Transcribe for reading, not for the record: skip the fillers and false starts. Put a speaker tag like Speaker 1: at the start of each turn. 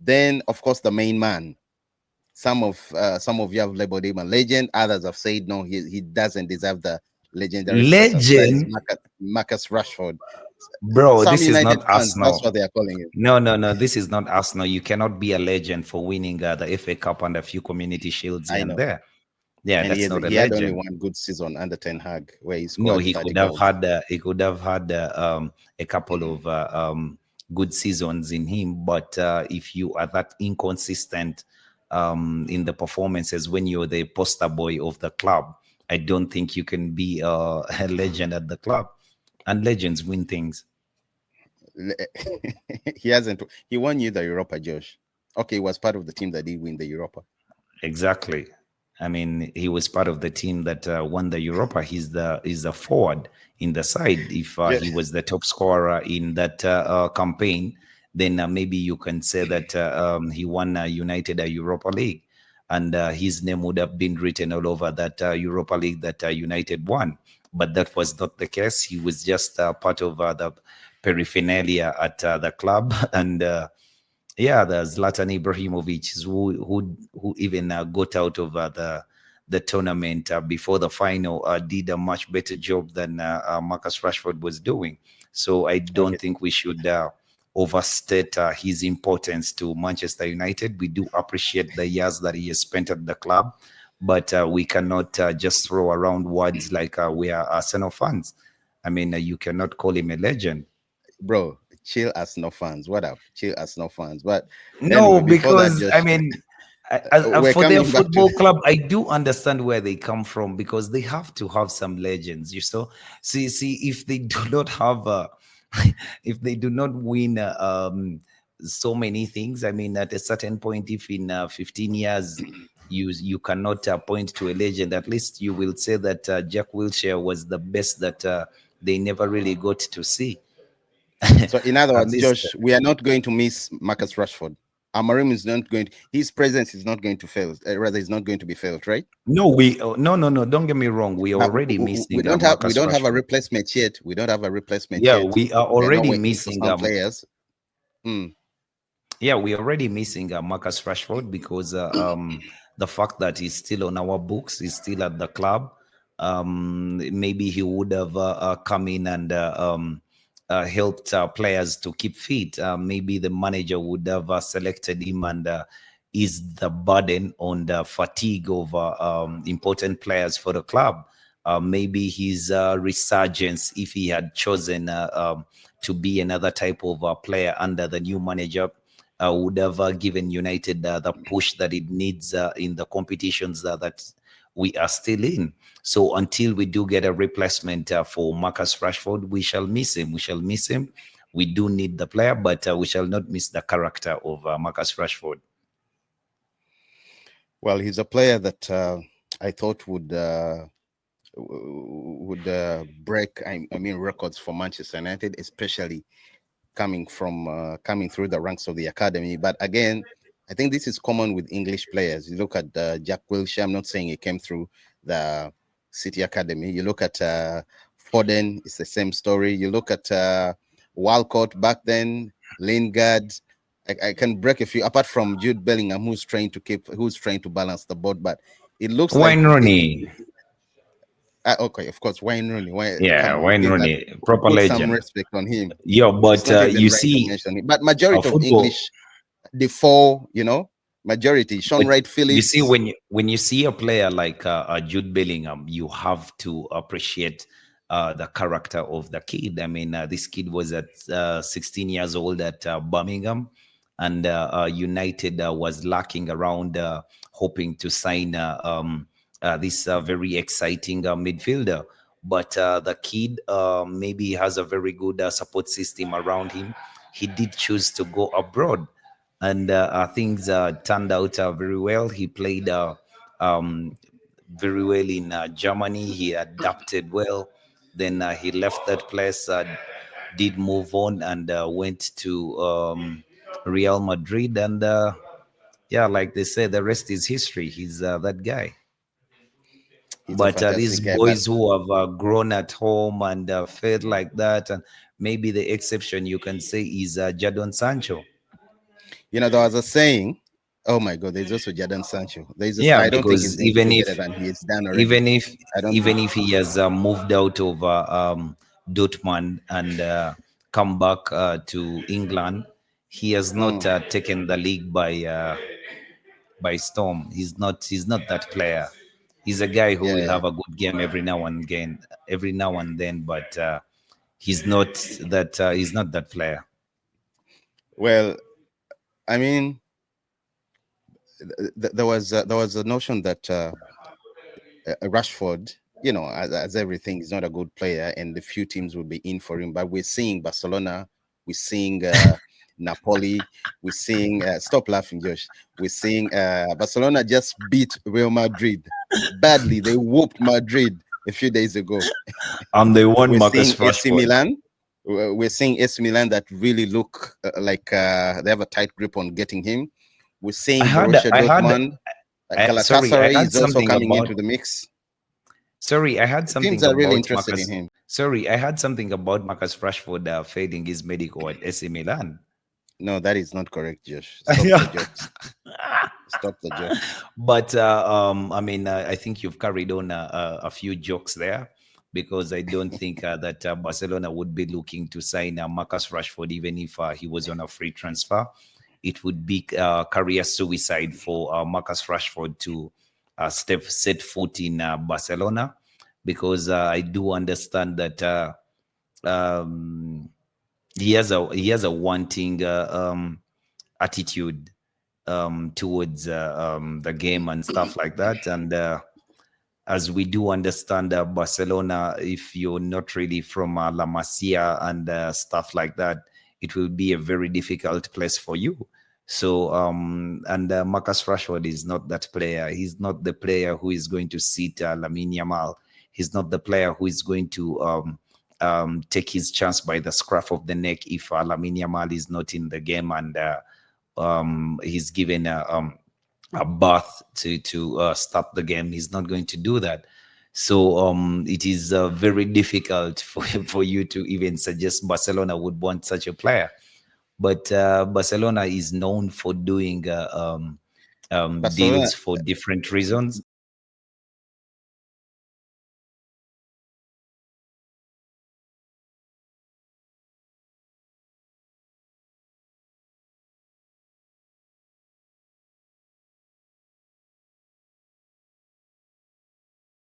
Speaker 1: Then, of course, the main man. Some of you have labeled him a legend. Others have said no, he doesn't deserve the legendary status. That is
Speaker 2: Legend,
Speaker 1: Marcus Rashford.
Speaker 2: bro.
Speaker 1: Some
Speaker 2: This is
Speaker 1: United
Speaker 2: not
Speaker 1: fans, that's
Speaker 2: Arsenal.
Speaker 1: what they are calling him.
Speaker 2: No, no, no. This is not Arsenal. You cannot be a legend for winning the FA Cup and a few community shields here
Speaker 1: I
Speaker 2: and
Speaker 1: know.
Speaker 2: there. Yeah,
Speaker 1: And
Speaker 2: that's not a
Speaker 1: he had only
Speaker 2: legend.
Speaker 1: one good season under Ten Hag where he
Speaker 2: No,
Speaker 1: scored
Speaker 2: he
Speaker 1: 30
Speaker 2: could have
Speaker 1: goals.
Speaker 2: had a couple of good seasons in him. But if you are that inconsistent in the performances when you're the poster boy of the club, I don't think you can be a legend at the club. And legends win things.
Speaker 1: He hasn't. He won you the Europa, Josh. Okay, he was part of the team that did win the Europa.
Speaker 2: Exactly. I mean, he was part of the team that won the Europa. He's the forward in the side. If
Speaker 1: Yeah.
Speaker 2: he was the top scorer in that campaign, then maybe you can say that he won United a Europa League, and his name would have been written all over that Europa League that United won. But that was not the case. He was just part of the paraphernalia at the club, and yeah, the Zlatan Ibrahimovic who even got out of the tournament before the final did a much better job than Marcus Rashford was doing. So I don't
Speaker 1: Okay,
Speaker 2: think we should overstate his importance to Manchester United. We do appreciate the years that he has spent at the club, but we cannot just throw around words like we are Arsenal fans. I mean, you cannot call him a legend.
Speaker 1: bro, chill Arsenal fans. What up? Chill Arsenal fans. But
Speaker 2: No,
Speaker 1: anyway, before that,
Speaker 2: because I
Speaker 1: Josh,
Speaker 2: mean,
Speaker 1: we're
Speaker 2: for their
Speaker 1: coming back to
Speaker 2: football club, I do understand where they come from because they have to have some legends. You so see if they do not have, if they do not win so many things. I mean, at a certain point, if in 15 years you cannot point to a legend, at least you will say that Jack Wilshere was the best that they never really got to see.
Speaker 1: So, in other
Speaker 2: At
Speaker 1: words,
Speaker 2: least.
Speaker 1: Josh, we are not going to miss Marcus Rashford. Amarim is not going. His presence is not going to fail. Rather, is not going to be felt, right?
Speaker 2: No, no. Don't get me wrong. We are
Speaker 1: But
Speaker 2: already
Speaker 1: we
Speaker 2: missing
Speaker 1: don't have
Speaker 2: Marcus
Speaker 1: a
Speaker 2: Rashford.
Speaker 1: replacement yet. We don't have a replacement
Speaker 2: Yeah,
Speaker 1: yet.
Speaker 2: we are
Speaker 1: I know
Speaker 2: already
Speaker 1: we're in for
Speaker 2: missing.
Speaker 1: some players. Hmm.
Speaker 2: Yeah, we are already missing Marcus Rashford because the fact that he's still on our books, he's still at the club. Maybe he would have come in and helped players to keep fit. Maybe the manager would have selected him and eased the burden on the fatigue of important players for the club. Maybe his resurgence, if he had chosen to be another type of player under the new manager, would have given United the push that it needs in the competitions that we are still in. So until we do get a replacement for Marcus Rashford, we shall miss him. We shall miss him. We do need the player, but we shall not miss the character of Marcus Rashford.
Speaker 1: Well, he's a player that I thought would break. I mean, records for Manchester United, especially coming through the ranks of the academy. But again, I think this is common with English players. You look at Jack Wilshere. I'm not saying he came through the City Academy. You look at Foden. It's the same story. You look at Walcott back then, Lingard. I can break a few apart from Jude Bellingham, who's trying to balance the board. But it looks like
Speaker 2: Wayne Rooney.
Speaker 1: okay, of course, Wayne Rooney.
Speaker 2: Yeah,
Speaker 1: Come on,
Speaker 2: Wayne Rooney, proper
Speaker 1: put some
Speaker 2: legend.
Speaker 1: respect on him.
Speaker 2: Yeah,
Speaker 1: It's
Speaker 2: but
Speaker 1: not even
Speaker 2: you
Speaker 1: right to
Speaker 2: see,
Speaker 1: mention it. But majority of
Speaker 2: football.
Speaker 1: English, the four, majority. Sean
Speaker 2: But
Speaker 1: Wright
Speaker 2: you see,
Speaker 1: Phillips.
Speaker 2: when you see a player like Jude Bellingham, you have to appreciate the character of the kid. I mean, this kid was at 16 years old at Birmingham, and United was lacking around, hoping to sign this very exciting midfielder. But the kid maybe has a very good support system around him. He did choose to go abroad, and things turned out very well. He played very well in Germany. He adapted well. Then he left that place, did move on, and went to Real Madrid. And yeah, like they say, the rest is history. He's that guy.
Speaker 1: He's a
Speaker 2: But these
Speaker 1: fantastic guy. But
Speaker 2: boys who have grown at home and felt like that, and maybe the exception you can say is Jadon Sancho.
Speaker 1: There was a saying. Oh my God, there's also Jadon Sancho.
Speaker 2: Yeah,
Speaker 1: I don't think he's
Speaker 2: because
Speaker 1: going to do better than he has done already.
Speaker 2: even if
Speaker 1: I don't think.
Speaker 2: even if he has moved out of Dortmund and come back to England, he has not
Speaker 1: Mm,
Speaker 2: taken the league by storm. He's not that player. He's a guy who will
Speaker 1: yeah.
Speaker 2: have a good game every now and then, but he's not that player.
Speaker 1: Well, I mean, there was a notion that Rashford, as everything, is not a good player, and the few teams will be in for him. But we're seeing Barcelona, we're seeing Napoli, we're seeing. Stop laughing, Josh. We're seeing Barcelona just beat Real Madrid badly. They whooped Madrid a few days ago.
Speaker 2: And they won
Speaker 1: We're
Speaker 2: Marcus
Speaker 1: seeing AC
Speaker 2: Rashford.
Speaker 1: Milan. We're seeing AC Milan that really look like they have a tight grip on getting him. We're
Speaker 2: I
Speaker 1: seeing
Speaker 2: had
Speaker 1: Borussia
Speaker 2: I had
Speaker 1: Dortmund.
Speaker 2: sorry, I
Speaker 1: Galatasaray
Speaker 2: had
Speaker 1: is also
Speaker 2: something
Speaker 1: coming
Speaker 2: about
Speaker 1: into the mix.
Speaker 2: sorry, I had
Speaker 1: Teams
Speaker 2: something
Speaker 1: are really
Speaker 2: about
Speaker 1: interested in
Speaker 2: Marcus.
Speaker 1: him.
Speaker 2: Sorry, I had something about Marcus Rashford failing his medical at AC Milan.
Speaker 1: No, that is not correct, Josh. Stop the jokes. Stop the jokes.
Speaker 2: But I mean, I think you've carried on a few jokes there, because I don't think that Barcelona would be looking to sign Marcus Rashford even if he was on a free transfer. It would be career suicide for Marcus Rashford to set foot in Barcelona, because I do understand that um, he has a wanting attitude towards the game and stuff like that. And as we do understand, Barcelona, if you're not really from La Masia and stuff like that, it will be a very difficult place for you. So, and Marcus Rashford is not that player. He's not the player who is going to sit Lamine Yamal. He's not the player who is going to take his chance by the scruff of the neck if Lamine Yamal is not in the game, and he's given a bath to stop the game. He's not going to do that. So it is very difficult for you to even suggest Barcelona would want such a player. But Barcelona is known for doing
Speaker 1: Barcelona,
Speaker 2: deals for different reasons.